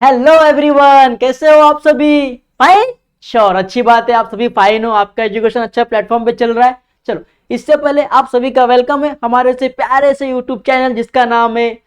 Hello everyone, कैसे हो आप सभी? फाइन? श्योर, अच्छी बात है, आप सभी फाइन हो। आपका एजुकेशन अच्छा प्लेटफॉर्म पे चल रहा है। चलो, इससे पहले आप सभी का वेलकम है हमारे से प्यारे से यूट्यूब चैनल जिसका नाम है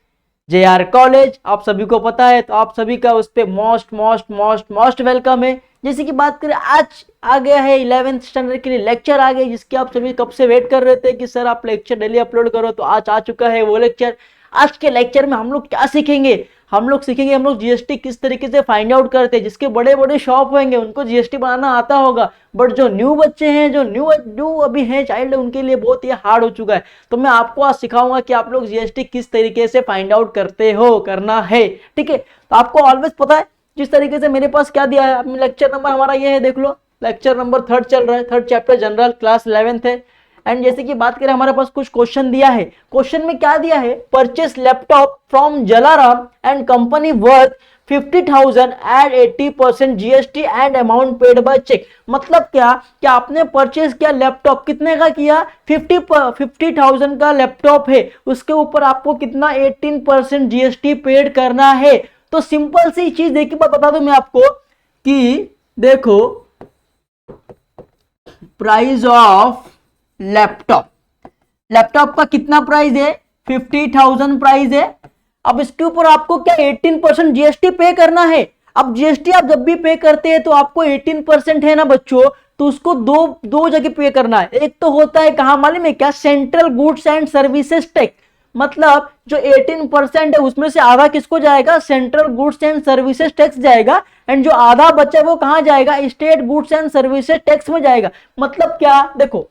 JR कॉलेज। आप सभी को पता है, तो आप सभी का उस पर most most most most welcome है। जैसे कि बात करें, आज आ गया है 11th स्टैंडर्ड के लिए लेक्चर आ गया, जिसकी आप सभी कब से वेट कर रहे थे कि सर आप लेक्चर डेली अपलोड करो, तो आज आ चुका है वो लेक्चर। आज के लेक्चर में हम लोग क्या सीखेंगे? हम लोग जीएसटी किस तरीके से फाइंड आउट करते हैं। जिसके बड़े बड़े शॉप होंगे उनको जीएसटी बनाना आता होगा, बट जो न्यू बच्चे हैं, जो न्यू अभी हैं चाइल्ड, उनके लिए बहुत ही हार्ड हो चुका है। तो मैं आपको आज सिखाऊंगा कि आप लोग जीएसटी किस तरीके से फाइंड आउट करते हो, करना है। ठीक है, तो आपको ऑलवेज पता है जिस तरीके से मेरे पास क्या दिया है। अब लेक्चर नंबर हमारा ये है, देख लो, लेक्चर नंबर 3 चल रहा है, 3rd chapter general, class 11th है। एंड जैसे कि बात करें, हमारे पास कुछ क्वेश्चन दिया है। क्वेश्चन में क्या दिया है? Purchase laptop from Jalaram and company worth 50,000 add 80% GST and amount paid by cheque. मतलब क्या आपने परचेस किया लैपटॉप, कितने का किया? 50,000 का लैपटॉप है, उसके ऊपर आपको कितना? 18% जीएसटी पेड करना है। तो सिंपल सी चीज देखिए, बता दूं मैं आपको कि देखो, प्राइस ऑफ लैपटॉप का कितना प्राइस है? 50,000 प्राइस है। अब इसके ऊपर आपको क्या 18% जीएसटी पे करना है। अब जीएसटी आप जब भी पे करते हैं तो आपको 18% है ना बच्चों, तो उसको दो जगह पे करना है। एक तो होता है कहां मालूम है क्या? Central goods and services tax. मतलब जो 18% है उसमें से आधा किसको जाएगा? Central goods and services tax जाएगा। एंड जो आधा बचा वो कहां जाएगा? State goods and services tax में जाएगा। मतलब क्या, देखो,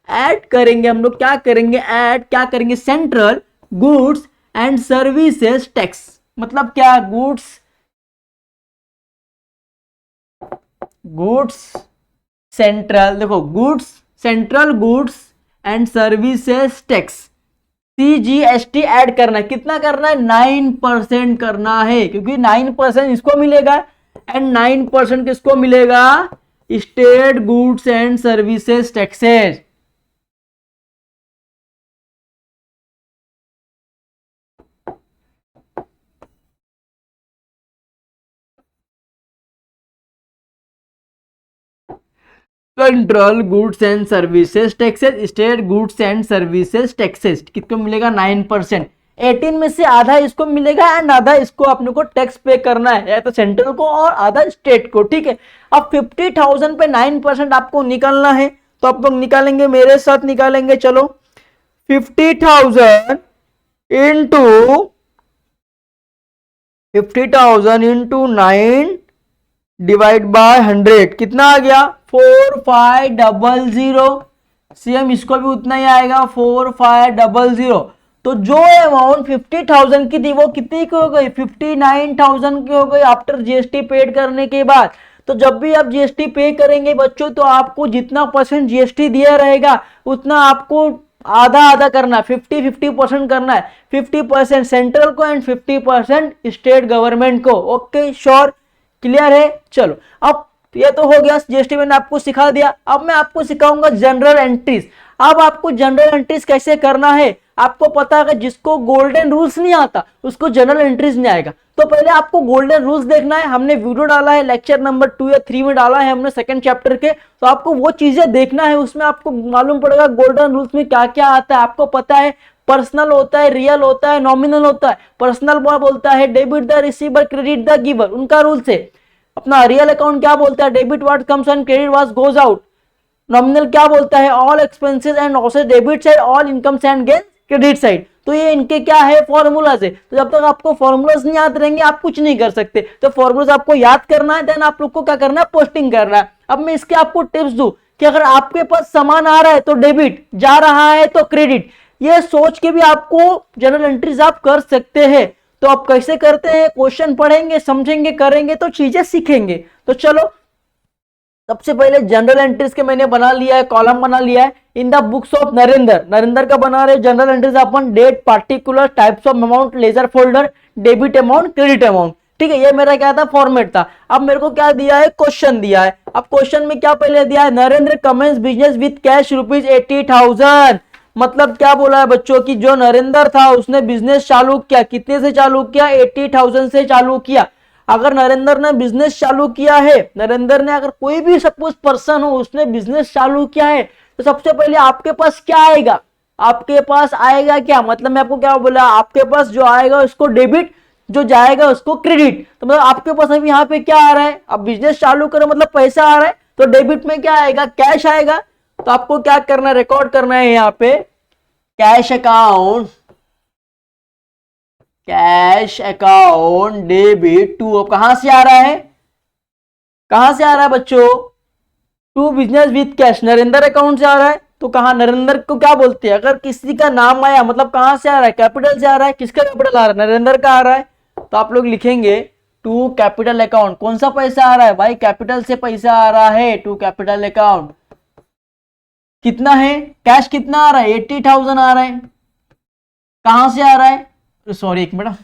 ऐड करेंगे हम लोग, क्या करेंगे? Central goods and services tax. मतलब क्या? Central goods and services tax, CGST add करना है। कितना करना है? 9% करना है, क्योंकि 9% इसको मिलेगा एंड 9% किसको मिलेगा? State goods and services taxes. Central goods and services taxes, state goods and services taxes कितने मिलेगा? 9%। 18 में से आधा इसको मिलेगा एंड आधा इसको अपने को टैक्स पे करना है, या तो सेंट्रल को और आधा स्टेट को। ठीक है, अब 50,000 पे 9% आपको निकालना है, तो आप लोग निकालेंगे, मेरे साथ निकालेंगे। चलो, 50,000 इंटू 9 डिवाइड बाय 100 कितना आ गया? 4500। सेम इसको भी उतना ही आएगा, 4500। तो जो अमाउंट 50,000 की थी वो कितनी की हो गई? 59,000 की हो गई आफ्टर जीएसटी पेड करने के बाद। तो जब भी आप जीएसटी पे करेंगे बच्चों, तो आपको जितना परसेंट जीएसटी दिया रहेगा उतना आपको आधा आधा करना, 50% करना है। 50% सेंट्रल को एंड 50% स्टेट गवर्नमेंट को। ओके, श्योर, क्लियर है? चलो, अब ये तो हो गया, जीएसटी मैंने आपको सिखा दिया। अब मैं आपको सिखाऊंगा जनरल एंट्रीज। अब आपको जनरल एंट्रीज कैसे करना है आपको पता है। जिसको गोल्डन रूल्स नहीं आता उसको जनरल एंट्रीज नहीं आएगा। तो पहले आपको गोल्डन रूल्स देखना है। हमने वीडियो डाला है, लेक्चर नंबर 2 या 3 में डाला है हमने 2nd चैप्टर के, तो आपको वो चीजें देखना है। उसमें आपको मालूम पड़ेगा गोल्डन रूल्स में क्या क्या आता है। आपको पता है पर्सनल होता है, रियल होता है, नॉमिनल होता है। पर्सनल बोलता है debit the receiver, credit the giver, उनका रूल्स है। अपना रियल अकाउंट क्या बोलता है? Debit what comes and credit what goes out. Nominal क्या बोलता है? All expenses and losses debit side, all incomes and gain credit side. तो ये इनके क्या है? फॉर्मूलाज है। तो जब तक आपको फॉर्मूलाज नहीं याद रहेंगे आप कुछ नहीं कर सकते। तो फॉर्मूलाज आपको याद करना है, देन आप लोग को क्या करना है? पोस्टिंग करना है। अब मैं इसके आपको टिप्स दूं कि अगर आपके पास सामान आ रहा है तो डेबिट, जा रहा है तो क्रेडिट, ये सोच के भी आपको जनरल एंट्रीज आप कर सकते हैं। तो आप कैसे करते हैं? क्वेश्चन पढ़ेंगे, समझेंगे, करेंगे तो चीजें सीखेंगे। तो चलो, सबसे पहले जनरल एंट्रीज के मैंने बना लिया है, कॉलम बना लिया है। In the books of Narendra का बना रहे जनरल एंट्रीज अपन। Date, particular, types of amount, ledger folder, debit amount, credit amount. ठीक है, ये मेरा क्या था? फॉर्मेट था। अब मेरे को क्या दिया है? क्वेश्चन दिया है। अब क्वेश्चन में क्या पहले दिया है? Narendra commence business with cash ₹80,000। मतलब क्या बोला है बच्चों की जो नरेंद्र था उसने बिजनेस चालू किया, कितने से चालू किया? 80,000 से चालू किया। अगर नरेंद्र ने बिजनेस चालू किया है, नरेंद्र ने अगर कोई भी सपोज पर्सन हो उसने बिजनेस चालू किया है, तो सबसे पहले आपके पास क्या आएगा, आपके पास आएगा क्या, मतलब मैं आपको क्या बोला, आपके पास जो आएगा उसको डेबिट, जो जाएगा उसको क्रेडिट। तो मतलब आपके पास अभी यहाँ पे क्या आ रहा है, अब बिजनेस चालू करो मतलब पैसा आ रहा है, तो डेबिट में क्या आएगा, कैश आएगा। तो आपको क्या करना है, रिकॉर्ड करना है यहाँ पे cash account, cash account debit to, अब कहां से आ रहा है, कहां से आ रहा है बच्चों, to business with cash, Narendra account से आ रहा है। तो कहा नरेंद्र को क्या बोलते हैं, अगर किसी का नाम आया मतलब कहां से आ रहा है, कैपिटल से आ रहा है, किसका कैपिटल आ रहा है, नरेंद्र का आ रहा है, तो आप लोग लिखेंगे टू कैपिटल अकाउंट। कौन सा पैसा आ रहा है भाई, कैपिटल से पैसा आ रहा है, टू कैपिटल अकाउंट। कितना है कैश, कितना आ रहा है, 80,000 आ रहा है, कहां से आ रहा है, सॉरी एक मिनट,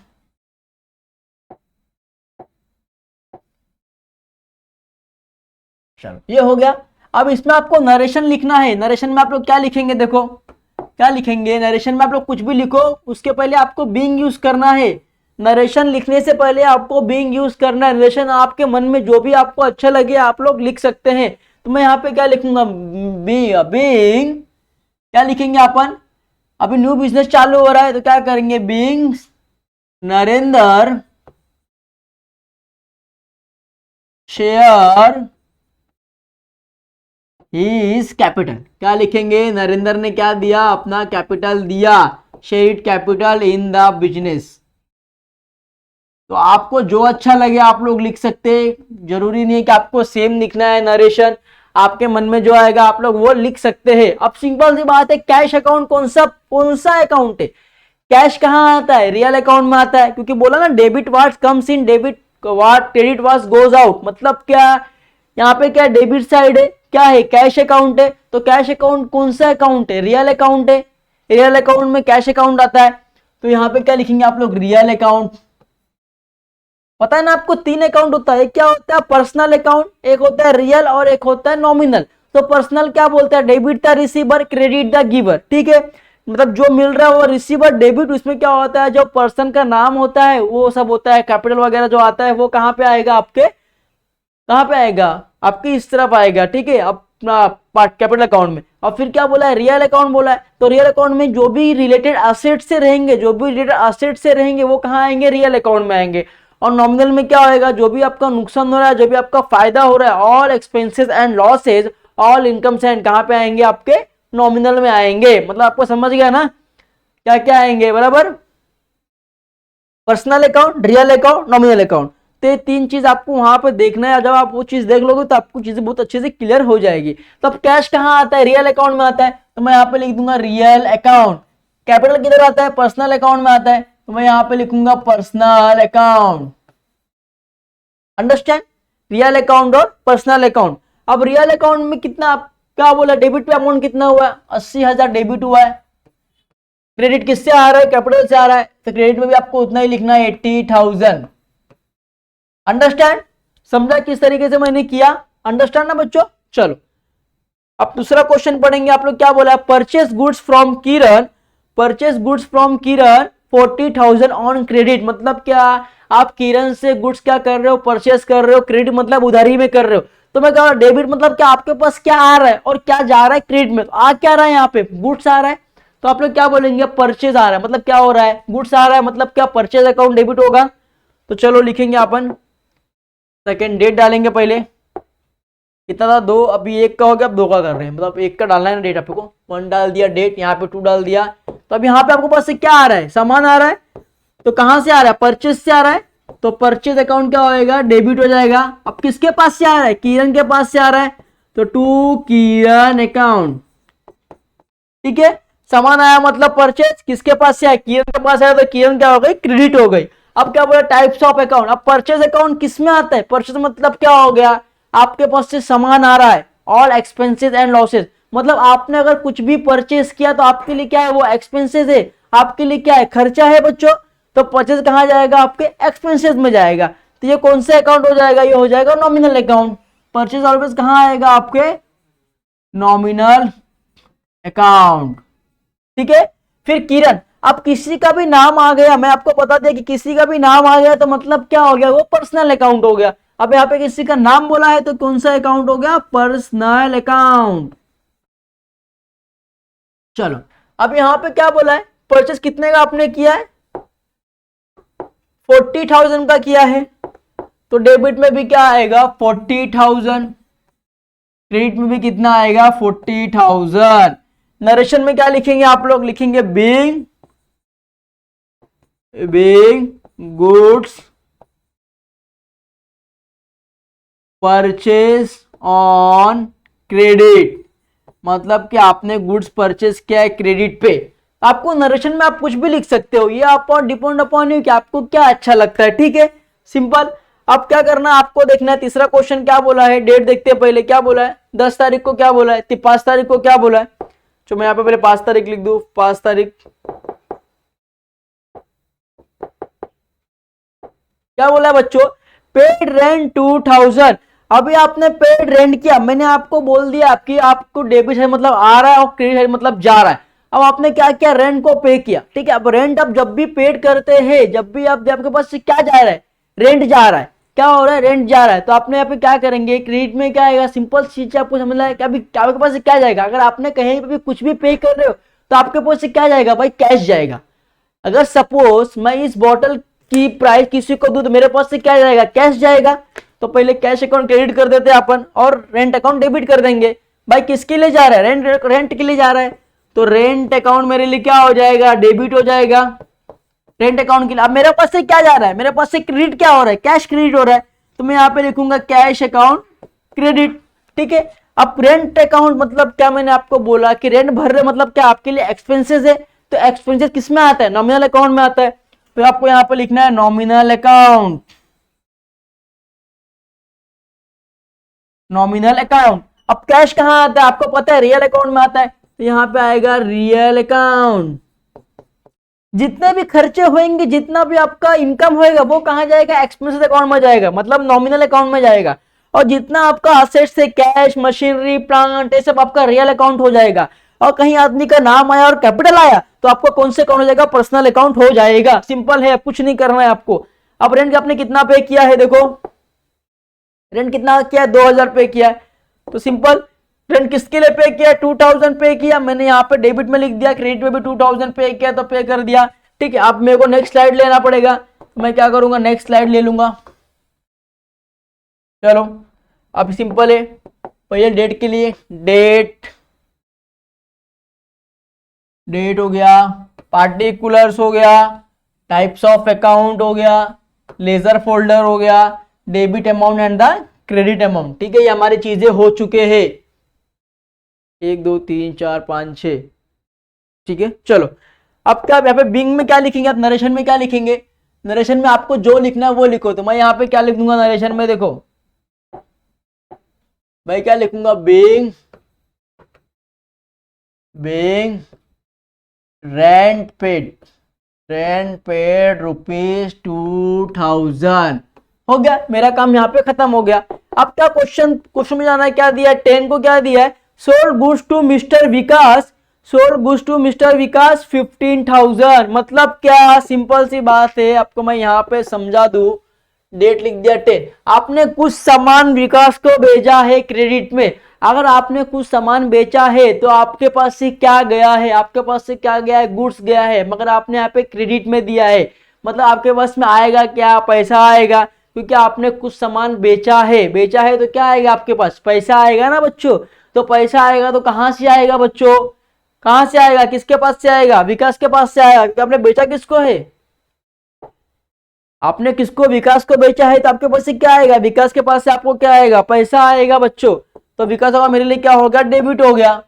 चलो ये हो गया। अब इसमें आपको नरेशन लिखना है, नरेशन में आप लोग क्या लिखेंगे, देखो क्या लिखेंगे, नरेशन में आप लोग कुछ भी लिखो, उसके पहले आपको बीइंग यूज करना है। नरेशन लिखने से पहले आपको बीइंग यूज करना है। नरेशन आपके मन में जो भी आपको अच्छा लगे आप लोग लिख सकते हैं। तो मैं यहाँ पे क्या लिखूंगा, बीइंग, क्या लिखेंगे अपन, अभी न्यू बिजनेस चालू हो रहा है तो क्या करेंगे, being Narendra share his capital, क्या लिखेंगे, नरेंद्र ने क्या दिया, अपना कैपिटल दिया, share capital in the business. तो आपको जो अच्छा लगे आप लोग लिख सकते हैं, जरूरी नहीं है कि आपको सेम लिखना है नरेशन, आपके मन में जो आएगा आप लोग वो लिख सकते हैं। अब सिंपल सी बात है, कैश अकाउंट कौन सा अकाउंट है, कैश कहां आता है, रियल अकाउंट में आता है, क्योंकि बोला ना debit watt comes in, debit watt credit what goes out, मतलब क्या यहाँ पे क्या डेबिट साइड है, क्या है कैश अकाउंट है। तो कैश अकाउंट कौन सा अकाउंट है, रियल अकाउंट है, रियल अकाउंट में कैश अकाउंट आता है। तो यहाँ पे क्या लिखेंगे आप लोग, रियल अकाउंट। पता है ना आपको तीन अकाउंट होता है, क्या होता है, पर्सनल अकाउंट, एक होता है रियल और एक होता है नॉमिनल। तो पर्सनल क्या बोलता है, debit the receiver credit the giver, ठीक है, मतलब जो मिल रहा है वो रिसीवर डेबिट, उसमें क्या होता है, जो पर्सन का नाम होता है वो सब होता है, कैपिटल वगैरह जो आता है वो कहाँ पे आएगा, आपके कहाँ पे आएगा, आपकी इस तरफ आएगा, ठीक है, अपना कैपिटल अकाउंट में। और फिर क्या बोला है, रियल अकाउंट बोला है, तो रियल अकाउंट में जो भी रिलेटेड एसेट से रहेंगे, जो भी रिलेटेड एसेट से रहेंगे वो कहाँ आएंगे, रियल अकाउंट में आएंगे। और नॉमिनल में क्या होएगा, जो भी आपका नुकसान हो रहा है, जो भी आपका फायदा हो रहा है, all expenses and losses, all incomes and कहाँ पे आएंगे, आपके नॉमिनल में आएंगे। मतलब आपको समझ गया ना क्या क्या आएंगे, बराबर, personal account, real account, nominal account. तो ये तीन चीज आपको वहां पे देखना है, जब आप वो चीज देख लोगे तो आपको चीजें बहुत अच्छे से क्लियर हो जाएगी। तो अब कैश कहाँ आता है, रियल अकाउंट में आता है, तो मैं यहाँ पे लिख दूंगा रियल अकाउंट। कैपिटल किधर आता है, पर्सनल अकाउंट में आता है, तो मैं यहाँ पे लिखूंगा personal account. Understand, real account और पर्सनल अकाउंट। अब रियल अकाउंट में कितना, क्या बोला, डेबिट पे अमाउंट कितना हुआ है, 80,000 डेबिट हुआ है। क्रेडिट किससे आ रहा है, कैपिटल से आ रहा है, तो क्रेडिट में भी आपको उतना ही लिखना है, 80,000। अंडरस्टैंड, समझा किस तरीके से मैंने किया, अंडरस्टैंड ना बच्चों। चलो अब दूसरा क्वेश्चन पढ़ेंगे। आप लोग क्या बोला है, purchase goods from Kiran, purchase goods from Kiran 40,000 on credit, मतलब क्या, आप किरण से गुड्स क्या कर रहे हो, परचेस कर रहे हो, क्रेडिट मतलब उधारी में कर रहे हो। तो मैं कह, डेबिट मतलब क्या, आपके पास क्या आ रहा है और क्या जा रहा है क्रेडिट में, तो आ क्या रहा है, यहाँ पे गुड्स आ रहा है। तो आप लोग क्या बोलेंगे, परचेज आ रहा है, मतलब क्या हो रहा है, गुड्स आ रहा है, मतलब क्या, परचेज अकाउंट डेबिट होगा। तो चलो लिखेंगे अपन, सेकेंड डेट डालेंगे पहले, कितना था, 2, अभी 1 का हो गया, अब 2 का कर रहे हैं, मतलब 1 का डालना है ना डेट, आपको 1 डाल दिया डेट, यहाँ पे 2 डाल दिया। तो अब यहाँ पे आपको पास से क्या आ रहा है, सामान आ रहा है, तो कहां से आ रहा है, परचेज से आ रहा है, तो परचेज अकाउंट क्या होएगा, डेबिट हो जाएगा। अब किसके पास से आ रहा है, किरण के पास से आ रहा है, तो टू किरण अकाउंट, ठीक है, सामान आया मतलब परचेज, किसके पास से आया, किरण के पास आया, तो किरण क्या हो गई, क्रेडिट हो गई। अब क्या बोला, टाइप्स ऑफ अकाउंट, अब परचेज अकाउंट किस में आता है, परचेज मतलब क्या हो गया, आपके पास से सामान आ रहा है, ऑल एक्सपेंसेस एंड लॉसेज, मतलब आपने अगर कुछ भी परचेज किया तो आपके लिए क्या है, वो एक्सपेंसेस है, आपके लिए क्या है, खर्चा है बच्चों। तो परचेज कहां जाएगा, आपके एक्सपेंसेस में जाएगा। तो ये कौन सा अकाउंट हो जाएगा, ये हो जाएगा नॉमिनल अकाउंट। परचेज ऑलवेज कहां आएगा, आपके नॉमिनल अकाउंट, ठीक है। फिर किरण, अब किसी का भी नाम आ गया, मैं आपको बता दिया कि किसी का भी नाम आ गया तो मतलब क्या हो गया, वो पर्सनल अकाउंट हो गया। अब यहाँ पे किसी का नाम बोला है तो कौन सा अकाउंट हो गया, पर्सनल अकाउंट। चलो अब यहाँ पे क्या बोला है, परचेस कितने का आपने किया है, 40,000 का किया है, तो डेबिट में भी क्या आएगा 40,000, क्रेडिट में भी कितना आएगा 40,000। नरेशन में क्या लिखेंगे आप लोग, लिखेंगे being goods purchase on credit, मतलब कि आपने गुड्स परचेज किया है क्रेडिट पे। आपको नरेशन में आप कुछ भी लिख सकते हो, ये आप डिपेंड अपॉन यू कि आपको क्या अच्छा लगता है, ठीक है, सिंपल। अब क्या करना है, आपको देखना है तीसरा क्वेश्चन क्या बोला है, डेट देखते हैं पहले क्या बोला है, 10 तारीख को क्या बोला है, 5 तारीख को क्या बोला है। तो मैं यहाँ पे पहले 5 तारीख लिख दूं, 5 तारीख क्या बोला है बच्चों, पेड रेंट 2000। अभी आपने पेड रेंट किया, मैंने आपको बोल दिया आपकी आपको डेबिट है मतलब आ रहा है और क्रेडिट है मतलब जा रहा है। अब आपने क्या किया, रेंट को पे किया, ठीक है। अब रेंट आप जब भी पेड करते हैं, जब भी आपके पास से क्या जा रहा है, रेंट जा रहा है, क्या हो रहा है, रेंट जा रहा है, तो आपने यहाँ पे क्या करेंगे, क्रेडिट में क्या आएगा, सिंपल चीज आपको समझना है कि अभी आपके पास से क्या जाएगा, अगर आपने कहीं पे भी कुछ भी पे कर रहे हो तो आपके पास से क्या जाएगा भाई, कैश जाएगा। अगर सपोज मैं इस बॉटल की प्राइस किसी को दूं तो मेरे पास से क्या जाएगा, कैश जाएगा। तो पहले कैश अकाउंट क्रेडिट कर देते हैं अपन और रेंट अकाउंट डेबिट कर देंगे। भाई किसके लिए जा रहा है, रेंट के लिए जा रहा है, तो रेंट अकाउंट मेरे लिए क्या हो जाएगा, डेबिट हो जाएगा रेंट अकाउंट के लिए। अब मेरे पास से क्या जा रहा है, मेरे पास से क्रेडिट क्या हो रहा है, कैश क्रेडिट हो रहा है, तो मैं यहाँ पे लिखूंगा कैश अकाउंट क्रेडिट, ठीक है। अब रेंट अकाउंट मतलब क्या, मैंने आपको बोला कि रेंट भर रहे मतलब क्या आपके लिए एक्सपेंसेस है, तो एक्सपेंसेस किस में आता है, नॉमिनल अकाउंट में आता है, तो आपको यहाँ पे लिखना है नॉमिनल अकाउंट, नॉमिनल अकाउंट। अब कैश कहां आता है, आपको पता है रियल अकाउंट में आता है, तो यहाँ पे आएगा रियल अकाउंट। जितने भी खर्चे होंगे, जितना भी आपका इनकम होएगा वो कहां जाएगा, एक्सपेंसेस अकाउंट में जाएगा, मतलब नॉमिनल अकाउंट में जाएगा। और जितना आपका असेट से कैश मशीनरी प्लांट ये सब आपका रियल अकाउंट हो जाएगा। और कहीं आदमी का नाम आया और कैपिटल आया तो आपको कौन से अकाउंट हो जाएगा, पर्सनल अकाउंट हो जाएगा। सिंपल है, कुछ नहीं करना है आपको। अब रेंट आपने कितना पे किया है, देखो रेंट कितना किया है, 2000 पे किया है, तो सिंपल रेंट किसके लिए पे किया, 2000 पे किया। मैंने यहाँ पे डेबिट में लिख दिया, क्रेडिट में भी 2000 पे किया तो पे कर दिया, ठीक है। अब मेरे को नेक्स्ट स्लाइड लेना पड़ेगा, तो मैं क्या करूंगा, नेक्स्ट स्लाइड ले लूंगा। चलो अब सिंपल है, पहले डेट के लिए डेट हो गया, पार्टिकुलर्स हो गया, टाइप्स ऑफ अकाउंट हो गया, लेजर फोल्डर हो गया, debit amount and the credit amount, ठीक है। ये हमारी चीजें हो चुके हैं, 1 2 3 4 5 6, ठीक है। चलो अब क्या यहाँ पे बिंग में क्या लिखेंगे, आप नरेशन में क्या लिखेंगे, नरेशन में आपको जो लिखना है वो लिखो। तो मैं यहाँ पे क्या लिख दूंगा नरेशन में, देखो मैं क्या लिखूंगा, बिंग रेंट पेड ₹2000 हो गया, मेरा काम यहाँ पे खत्म हो गया। अब क्या क्वेश्चन में जाना है, क्या दिया है, 10 को क्या दिया है, सोल्ड गुड्स टू मिस्टर विकास 15,000, मतलब क्या, सिंपल सी बात है, आपको मैं यहाँ पे समझा दूं। डेट लिख दिया 10, आपने कुछ सामान विकास को भेजा है क्रेडिट में। अगर आपने कुछ सामान बेचा है तो आपके पास से क्या गया है, आपके पास से क्या गया है, गुड्स गया है, मगर आपने यहाँ पे क्रेडिट में दिया है, मतलब आपके पास में आएगा क्या, पैसा आएगा, क्योंकि आपने कुछ सामान बेचा है तो क्या आएगा, आपके पास पैसा आएगा ना बच्चों। तो पैसा आएगा तो कहां से आएगा बच्चों, कहां से आएगा, किसके पास से आएगा, विकास के पास से आएगा, क्योंकि आपने बेचा किसको है, आपने किसको, विकास को बेचा है, तो आपके पास से क्या आएगा, विकास के पास से आपको क्या आएगा, पैसा आएगा बच्चों। तो विकास होगा मेरे लिए क्या हो गया, डेबिट हो गया।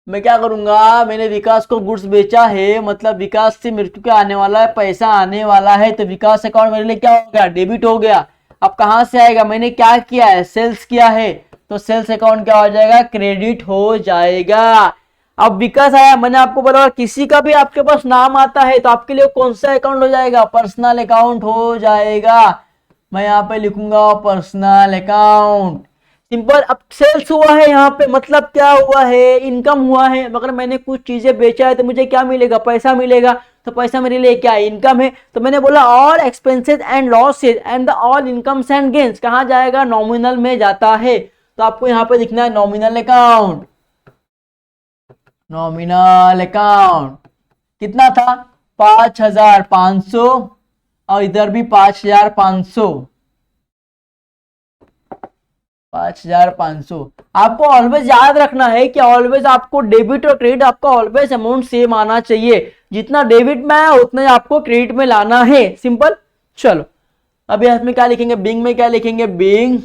मैं क्या करूंगा, मैंने विकास को गुड्स बेचा है, मतलब विकास से मेरे को क्या आने वाला है, पैसा आने वाला है, तो विकास अकाउंट मेरे लिए क्या हो गया, डेबिट हो गया। अब कहां से आएगा, मैंने क्या किया है, सेल्स किया है, तो सेल्स अकाउंट क्या हो जाएगा, क्रेडिट हो जाएगा। अब विकास आया, मैंने आपको बोला किसी का भी आपके पास नाम आता है तो आपके लिए कौन सा अकाउंट हो जाएगा, पर्सनल अकाउंट हो जाएगा। मैं यहाँ पे लिखूंगा पर्सनल अकाउंट, सिंपल। अब सेल्स हुआ है यहाँ पे, मतलब क्या हुआ है, इनकम हुआ है, मगर मैंने कुछ चीजें बेचा है तो मुझे क्या मिलेगा, पैसा मिलेगा, तो पैसा मेरे लिए क्या है, इनकम है। तो मैंने बोला all expenses and losses and the all incomes and gains कहाँ जाएगा, नॉमिनल में जाता है। तो आपको यहाँ पे लिखना है नॉमिनल अकाउंट, नॉमिनल अकाउंट कितना था 5500 और इधर भी 5500, 5500। आपको ऑलवेज याद रखना है कि ऑलवेज आपको डेबिट और क्रेडिट आपका ऑलवेज अमाउंट सेम आना चाहिए, जितना डेबिट में है उतना ही आपको क्रेडिट में लाना है, सिंपल। चलो अब यहाँ में क्या लिखेंगे, बिंग में क्या लिखेंगे, being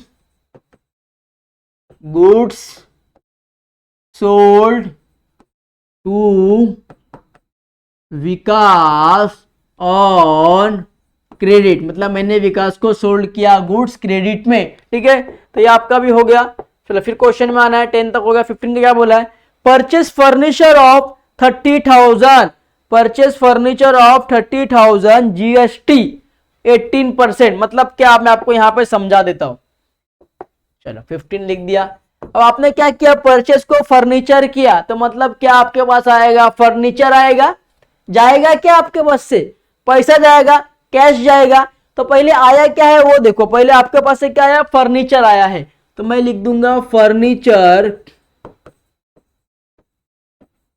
goods sold to Vikas on credit, मतलब मैंने विकास को सोल्ड किया गुड्स क्रेडिट में, ठीक है। तो ये आपका भी हो गया। चलो फिर क्वेश्चन में आना है, 10 तक हो गया। 15 का क्या बोला है, purchase furniture of 30,000, purchase furniture of 30,000 GST 18%, मतलब क्या, मैं आपको यहां पे समझा देता हूं। चलो 15 लिख दिया। अब आपने क्या किया, परचेस को फर्नीचर किया, तो मतलब क्या आपके पास आएगा, फर्नीचर आएगा, जाएगा क्या आपके पास से, पैसा जाएगा, कैश जाएगा। तो पहले आया क्या है वो देखो, पहले आपके पास से क्या आया, फर्नीचर आया है। तो मैं लिख दूंगा फर्नीचर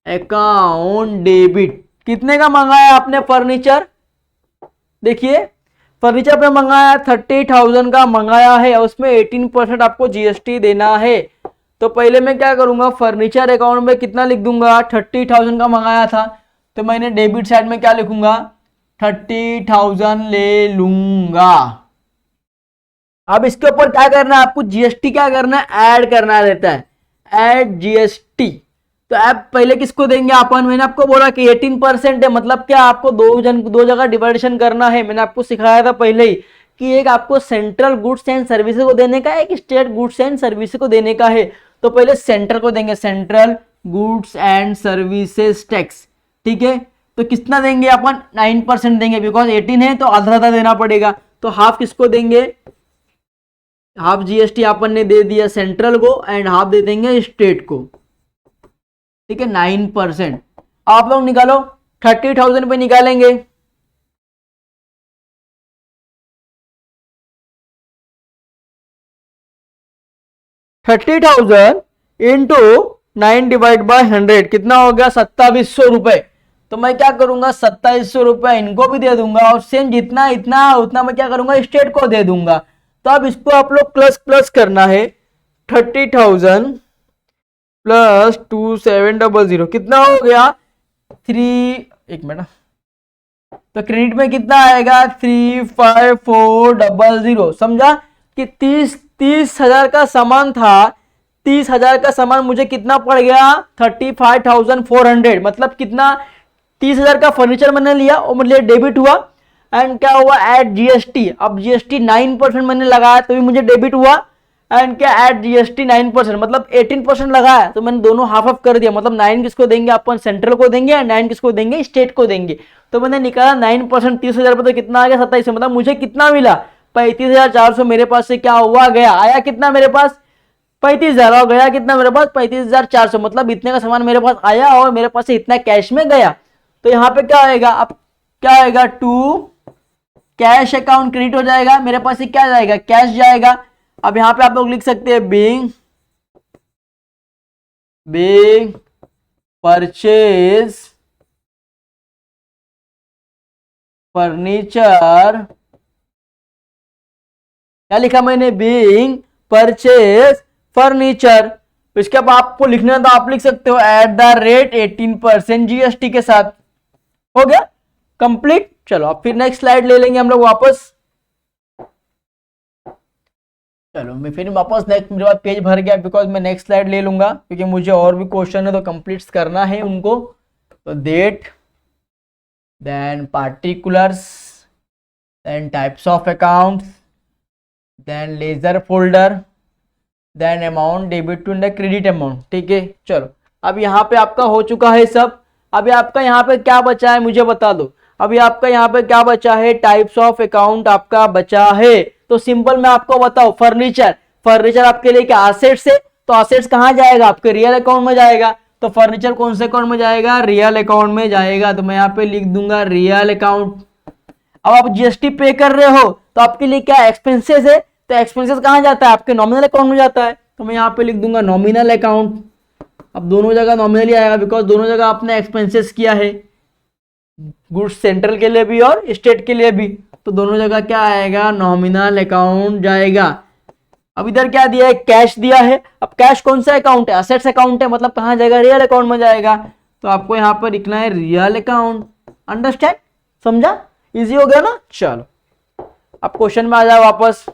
अकाउंट डेबिट। कितने का मंगाया आपने फर्नीचर, देखिए फर्नीचर पे मंगाया 30,000 का मंगाया है, उसमें 18% आपको जीएसटी देना है। तो पहले मैं क्या करूंगा, फर्नीचर अकाउंट में कितना लिख दूंगा, 30,000 का मंगाया था, तो मैंने डेबिट साइड में क्या लिखूंगा, 30,000 ले लूंगा। अब इसके ऊपर क्या करना है आपको, जीएसटी क्या करना है, ऐड करना रहता है, ऐड जीएसटी। तो आप पहले किसको देंगे अपन, मैंने आपको बोला कि 18% है, मतलब क्या आपको दो जगह डिवाइडेशन करना है। मैंने आपको सिखाया था पहले ही कि एक आपको सेंट्रल गुड्स एंड सर्विसेज को देने का है, एक स्टेट गुड्स एंड सर्विसेज को देने का है। तो पहले सेंट्रल को देंगे, central goods and services tax, ठीक है। तो कितना देंगे अपन, 9% देंगे, बिकॉज 18 है तो आधा आधा देना पड़ेगा। तो हाफ किसको देंगे, हाफ जीएसटी अपन ने दे दिया सेंट्रल को एंड हाफ दे देंगे स्टेट को, ठीक है, 9%। आप लोग निकालो, 30,000 पे निकालेंगे, इंटू 9 डिवाइड बाय 100 कितना हो गया, 2700 रुपए। तो मैं क्या करूंगा, 2700 रुपए इनको भी दे दूंगा और सेम जितना इतना उतना मैं क्या करूंगा, स्टेट को दे दूंगा। तो अब इसको आप लोग प्लस प्लस करना है, 30,000 प्लस 2700 कितना हो गया, 1 मिनट। तो क्रेडिट में कितना आएगा, 35400, समझा कि 30,000 का सामान था, 30,000 का सामान मुझे कितना पड़ गया, 35,400, मतलब कितना, 30,000 का फर्नीचर मैंने लिया और मुझे डेबिट हुआ एंड क्या हुआ, ऐड जीएसटी। अब जीएसटी 9% मैंने लगाया तो भी मुझे डेबिट हुआ एंड क्या, ऐड जीएसटी 9%, मतलब 18% लगाया, तो मैंने दोनों हाफ हाफ कर दिया, मतलब 9 किसको देंगे अपन, सेंट्रल को देंगे एंड 9 किसको देंगे, स्टेट को देंगे। तो मैंने निकाला 9%, 30,000 पर तो कितना आ गया, 2700, मतलब मुझे कितना मिला, 35,400 मेरे पास से क्या हुआ गया, आया कितना मेरे पास, 35,000 और गया कितना मेरे पास, 35,400, मतलब इतने का सामान मेरे पास आया और मेरे पास से इतना कैश में गया। तो यहाँ पे क्या आएगा, अब क्या आएगा, टू कैश अकाउंट क्रेडिट हो जाएगा, मेरे पास से क्या जाएगा, कैश जाएगा। अब यहाँ पे आप लोग लिख सकते हैं बिंग परचेज फर्नीचर, क्या लिखा मैंने, बिंग परचेज फर्नीचर। इसके अब आपको लिखना है तो आप लिख सकते हो एट द रेट 18% जीएसटी के साथ। हो गया कंप्लीट। चलो अब फिर नेक्स्ट स्लाइड ले लेंगे हम लोग वापस। चलो मैं फिर वापस नेक्स्ट, मेरे पास पेज भर गया बिकॉज मैं नेक्स्ट स्लाइड ले लूंगा क्योंकि मुझे और भी क्वेश्चन है तो कंप्लीट करना है उनको। तो date, then particulars, then types of accounts, then ledger folder, then amount debit to the credit amount. ठीक है चलो अब यहाँ पे आपका हो चुका है सब। अभी आपका यहाँ पे क्या बचा है मुझे बता दो। अभी आपका यहाँ पे क्या बचा है, टाइप्स ऑफ अकाउंट आपका बचा है। तो सिंपल मैं आपको बताऊं, फर्नीचर, फर्नीचर आपके लिए क्या असेट्स है, तो असेट्स कहाँ जाएगा, आपके रियल अकाउंट में जाएगा। तो फर्नीचर कौन से अकाउंट में जाएगा, रियल अकाउंट में जाएगा। तो मैं यहाँ पे लिख दूंगा रियल अकाउंट। अब आप जीएसटी पे कर रहे हो तो आपके लिए क्या एक्सपेंसेस है, तो एक्सपेंसेस कहाँ जाता है, आपके नॉमिनल अकाउंट में जाता है। तो मैं यहाँ पे लिख दूंगा नॉमिनल अकाउंट। अब दोनों जगह नॉमिनल ही आएगा बिकॉज दोनों जगह आपने एक्सपेंसेस किया है, गुड्स सेंट्रल के लिए भी और स्टेट के लिए भी, तो दोनों जगह क्या आएगा, नॉमिनल अकाउंट जाएगा। अब इधर क्या दिया है, कैश दिया है। अब कैश कौन सा अकाउंट है, असेट्स अकाउंट है, मतलब कहाँ जाएगा, रियल अकाउंट में जाएगा। तो आपको यहाँ पर लिखना है रियल अकाउंट। अंडरस्टैंड, समझा, इजी हो गया ना। चलो अब क्वेश्चन में आ जाओ वापस।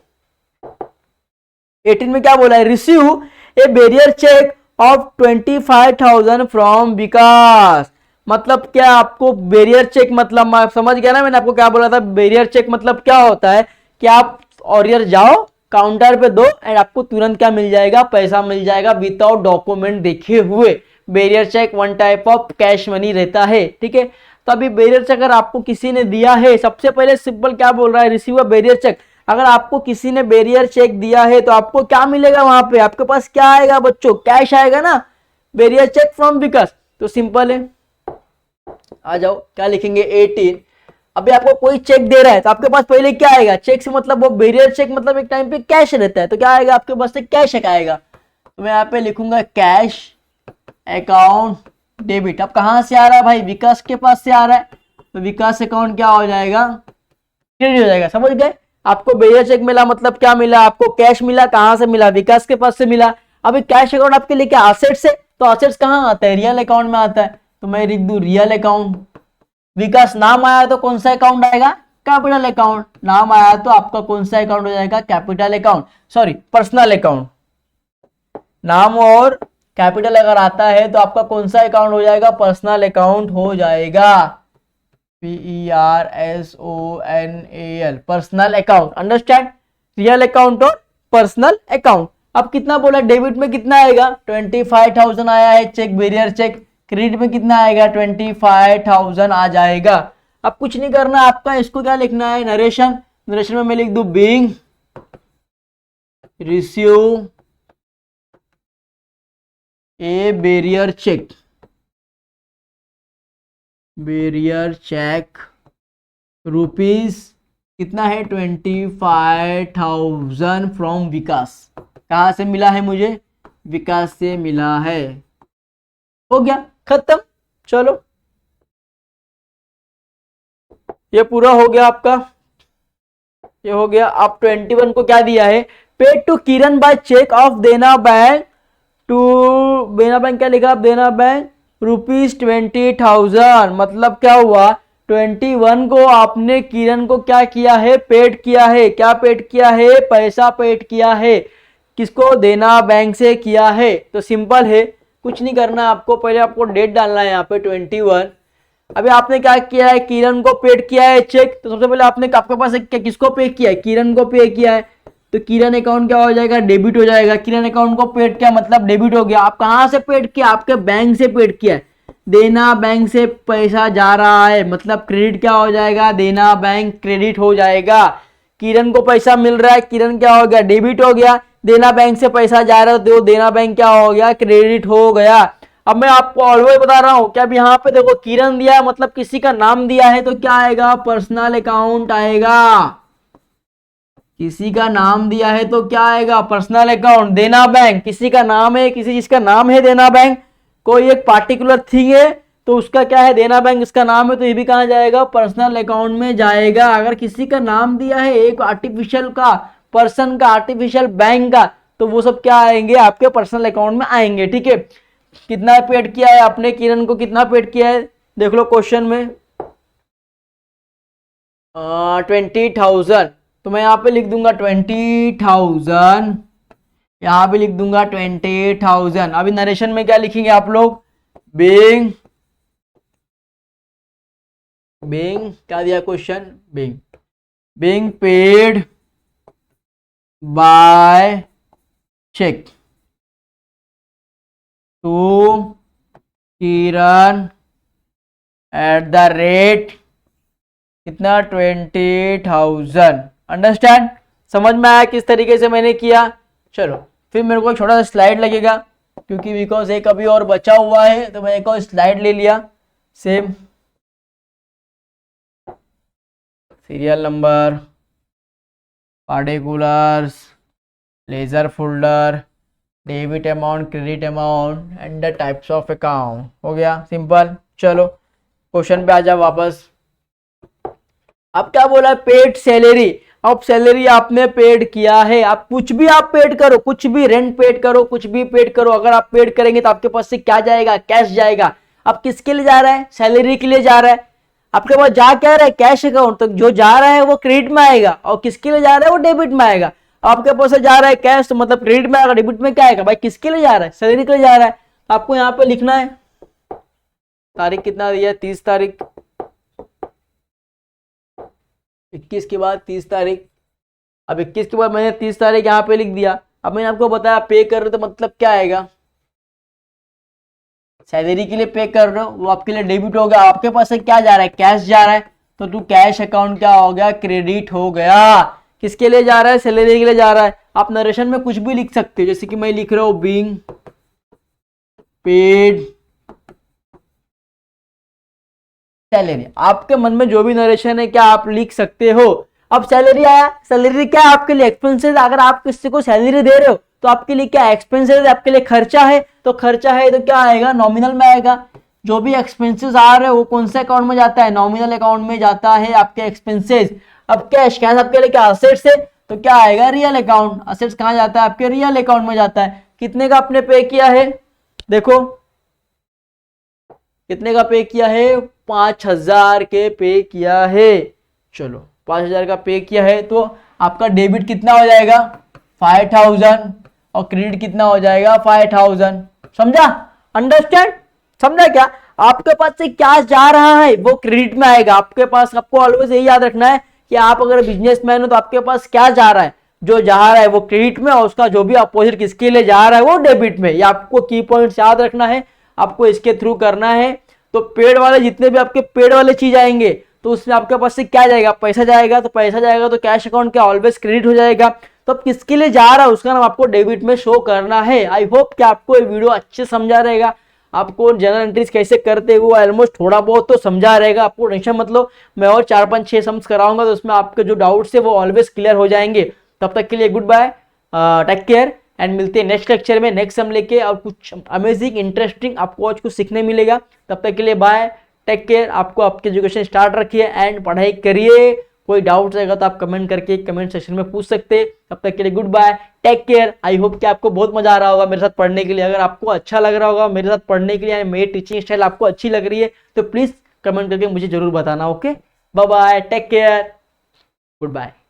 18 में क्या बोला है, receive a bearer cheque of 25,000 from Vikas. मतलब क्या, आपको बेरियर चेक मतलब आप समझ गया ना, मैंने आपको क्या बोला था, बेरियर चेक मतलब क्या होता है कि आप ऑरियर जाओ काउंटर पे दो एंड आपको तुरंत क्या मिल जाएगा, पैसा मिल जाएगा विदाउट डॉक्यूमेंट देखे हुए। Bearer cheque one type of cash money रहता है, ठीक है। तो अभी बेरियर चेक अगर आपको किसी ने दिया है, सबसे पहले सिंपल क्या बोल रहा है, रिसीव अ बेरियर चेक। अगर आपको किसी ने बेरियर चेक दिया है तो आपको क्या मिलेगा, वहां पे आपके पास क्या आएगा बच्चों, कैश आएगा ना, बेरियर चेक फ्रॉम विकास। तो सिंपल है, आ जाओ क्या लिखेंगे 18। अभी आपको कोई चेक दे रहा है तो आपके पास पहले क्या आएगा, चेक से मतलब वो बेरियर चेक मतलब एक टाइम पे कैश रहता है, तो क्या आएगा आपके पास से, कैश आएगा। तो मैं यहाँ पे लिखूंगा कैश अकाउंट डेबिट। अब कहां से आ रहा है भाई, विकास के पास से आ रहा है, तो विकास अकाउंट क्या हो जाएगा, क्रेडिट हो जाएगा। समझ गए, आपको बेरियर चेक मिला मतलब क्या मिला, आपको कैश मिला, कहां से मिला, विकास के पास से मिला। अभी कैश अकाउंट आपके लिए क्या असेट्स है, तो असेट्स कहां आता है, रियल अकाउंट में आता है। तो मैं लिख दूं रियल अकाउंट। विकास नाम आया तो कौन सा अकाउंट आएगा, कैपिटल अकाउंट। नाम आया तो आपका कौन सा अकाउंट हो जाएगा, capital account, sorry personal account. नाम और कैपिटल अगर आता है तो आपका कौन सा अकाउंट हो जाएगा, पर्सनल अकाउंट हो जाएगा। PERSONAL, personal account. Understand, real account और पर्सनल अकाउंट। अब कितना बोला, डेबिट में कितना आएगा, 25,000 आया है चेक, बेरियर चेक। क्रेडिट में कितना आएगा, 25,000 आ जाएगा। अब कुछ नहीं करना आपका, इसको क्या लिखना है, नरेशन। नरेशन में मैं लिख दूं being receive a bearer cheque, bearer cheque rupees कितना है, 25,000 फ्रॉम विकास। कहां से मिला है मुझे, विकास से मिला है। हो गया, खत्म। चलो ये पूरा हो गया आपका, ये हो गया। अब 21 को क्या दिया है, paid to Kiran by cheque of Dena bank to, Dena bank क्या लिखा, देना बैंक ₹20,000। मतलब क्या हुआ, 21 को आपने किरण को क्या किया है, पेड किया है। क्या पेड किया है, पैसा पेड किया है। किसको, देना बैंक से किया है। तो सिंपल है, कुछ नहीं करना आपको, पहले आपको डेट डालना है यहाँ पे 21। अभी आपने क्या किया है, किरण को पेड किया है चेक, तो सबसे पहले आपने आपके पास किसको पे किया है, किरण को पे किया है। तो किरण अकाउंट क्या हो जाएगा, डेबिट हो जाएगा। किरण अकाउंट को पेड किया मतलब डेबिट हो गया। आप कहां से पेड किया, आपके बैंक से पेड किया है। देना बैंक से पैसा जा रहा है मतलब क्रेडिट क्या हो जाएगा, देना बैंक क्रेडिट हो जाएगा। किरण को पैसा मिल रहा है, किरण क्या हो गया, डेबिट हो गया। देना बैंक से पैसा जा रहा है तो देना बैंक क्या हो गया, क्रेडिट हो गया। अब मैं आपको ऑलवेज बता रहा हूं कि अब यहाँ पे देखो किरण दिया है मतलब किसी का नाम दिया है, तो क्या आएगा, पर्सनल अकाउंट आएगा। किसी का नाम दिया है तो क्या आएगा, पर्सनल अकाउंट। देना बैंक किसी का नाम है, किसी जिसका नाम है देना बैंक, कोई एक पार्टिकुलर थिंग है तो उसका क्या है, देना बैंक इसका नाम है, तो ये भी कहां जाएगा, पर्सनल अकाउंट में जाएगा। अगर किसी का नाम दिया है एक आर्टिफिशियल का, पर्सन का, आर्टिफिशियल बैंक का, तो वो सब क्या आएंगे, आपके पर्सनल अकाउंट में आएंगे। ठीक है, कितना पेड किया है आपने, किरण को कितना पेड किया है, देख लो क्वेश्चन में 20,000। तो मैं यहाँ पे लिख दूंगा 20,000, यहाँ पे लिख दूंगा 20,000। अभी नरेशन में क्या लिखेंगे आप लोग, बीइंग क्या दिया question, being paid by cheque to Kiran at the rate कितना, 20,000। अंडरस्टैंड, समझ में आया किस तरीके से मैंने किया। चलो फिर मेरे को एक छोटा सा स्लाइड लगेगा, क्योंकि बिकॉज एक अभी और बचा हुआ है तो मैं एक और स्लाइड ले लिया same serial number, particulars, ledger folder, debit amount, credit amount and the types of account. हो गया सिंपल। चलो क्वेश्चन पे आ जाओ वापस। अब क्या बोला है, पेड सैलरी। अब सैलरी आपने पेड किया है, आप कुछ भी आप पेड करो, कुछ भी रेंट पेड करो, कुछ भी पेड करो, अगर आप पेड करेंगे तो आपके पास से क्या जाएगा, कैश जाएगा। अब किसके लिए जा रहा है, सैलरी के लिए जा रहा है। आपके पास जा क्या रहा है, कैश अकाउंट, तो जो जा रहा है वो क्रेडिट में आएगा, और किसके लिए जा रहा है वो डेबिट में आएगा। आपके पास से जा रहा है कैश, तो मतलब क्रेडिट में आएगा, डेबिट में क्या आएगा भाई, किसके लिए जा रहा है, सैलरी के लिए जा रहा है। तो आपको यहाँ पे लिखना है, तारीख कितना दिया है, 30 तारीख, 21 के बाद 30 तारीख। अब 21 के बाद मैंने 30 तारीख यहाँ पे लिख दिया। अब मैंने आपको बताया पे कर रहे हो तो मतलब क्या आएगा, सैलरी के लिए पे कर रहे हो, वो आपके लिए डेबिट हो गया। आपके पास से क्या जा रहा है, कैश जा रहा है, तो तू कैश अकाउंट क्या हो गया, क्रेडिट हो गया। किसके लिए जा रहा है, सैलरी के लिए जा रहा है। आप नरेशन में कुछ भी लिख सकते हो, जैसे कि मैं लिख रहा हूं बीइंग पेड सैलरी। आपके मन में जो भी नरेशन है क्या आप लिख सकते हो। अब सैलरी आया, सैलरी क्या है आपके लिए, एक्सपेंसेस। अगर आप किसी को सैलरी दे रहे हो तो आपके लिए क्या एक्सपेंसेस है, आपके लिए खर्चा है। तो खर्चा है तो क्या आएगा, नॉमिनल में आएगा। जो भी एक्सपेंसेस आ रहे हैं वो कौन से अकाउंट में जाता है, नॉमिनल अकाउंट में जाता है आपके एक्सपेंसेस। अब कैश, कैश आपके लिए क्या असेट्स है, तो क्या आएगा रियल अकाउंट। असेट्स कहाँ जाता है, आपके रियल अकाउंट में जाता है। कितने का आपने पे किया है, देखो कितने का पे किया है, 5000 के पे किया है। चलो 5000 का पे किया है, तो आपका डेबिट कितना हो जाएगा 5000 और क्रेडिट कितना हो जाएगा 5000। समझा, अंडरस्टैंड, समझा क्या। आपके पास से क्या जा रहा है वो क्रेडिट में आएगा। आपके पास, आपको ऑलवेज यही याद रखना है कि आप अगर बिजनेसमैन हो तो आपके पास क्या जा रहा है, जो जा रहा है वो क्रेडिट में, और उसका जो भी अपोजिट किसके लिए जा रहा है वो डेबिट में। ये आपको की पॉइंट्स याद रखना है, आपको इसके थ्रू करना है। तो पेड वाले जितने भी आपके पेड वाले चीज आएंगे तो उसमें आपके पास से क्या जाएगा, पैसा जाएगा। तो पैसा जाएगा तो कैश अकाउंट क्या ऑलवेज क्रेडिट हो जाएगा। तो अब किसके लिए जा रहा है उसका नाम आपको डेबिट में शो करना है। आई होप कि आपको ये वीडियो अच्छे समझा रहेगा। आपको जनरल एंट्रीज कैसे करते हुए ऑलमोस्ट थोड़ा बहुत तो समझा रहेगा। आपको टेंशन मत लो, मैं और 4-5-6 सम्स कराऊंगा तो उसमें आपके जो डाउट्स है वो ऑलवेज क्लियर हो जाएंगे। तब तक के लिए good bye, take care, and मिलते हैं नेक्स्ट लेक्चर में नेक्स्ट सम लेके, और कुछ अमेजिंग इंटरेस्टिंग आपको आज कुछ सीखने मिलेगा। तब तक के लिए बाय, टेक केयर। आपको आपकी एजुकेशन स्टार्ट रखिए एंड पढ़ाई करिए। कोई डाउट रहेगा तो आप कमेंट करके कमेंट सेक्शन में पूछ सकते हैं। तब तक के लिए good bye, take care. I hope कि आपको बहुत मजा आ रहा होगा मेरे साथ पढ़ने के लिए। अगर आपको अच्छा लग रहा होगा मेरे साथ पढ़ने के लिए, मेरी टीचिंग स्टाइल आपको अच्छी लग रही है तो प्लीज कमेंट करके मुझे जरूर बताना। Okay, bye bye, take care, good bye.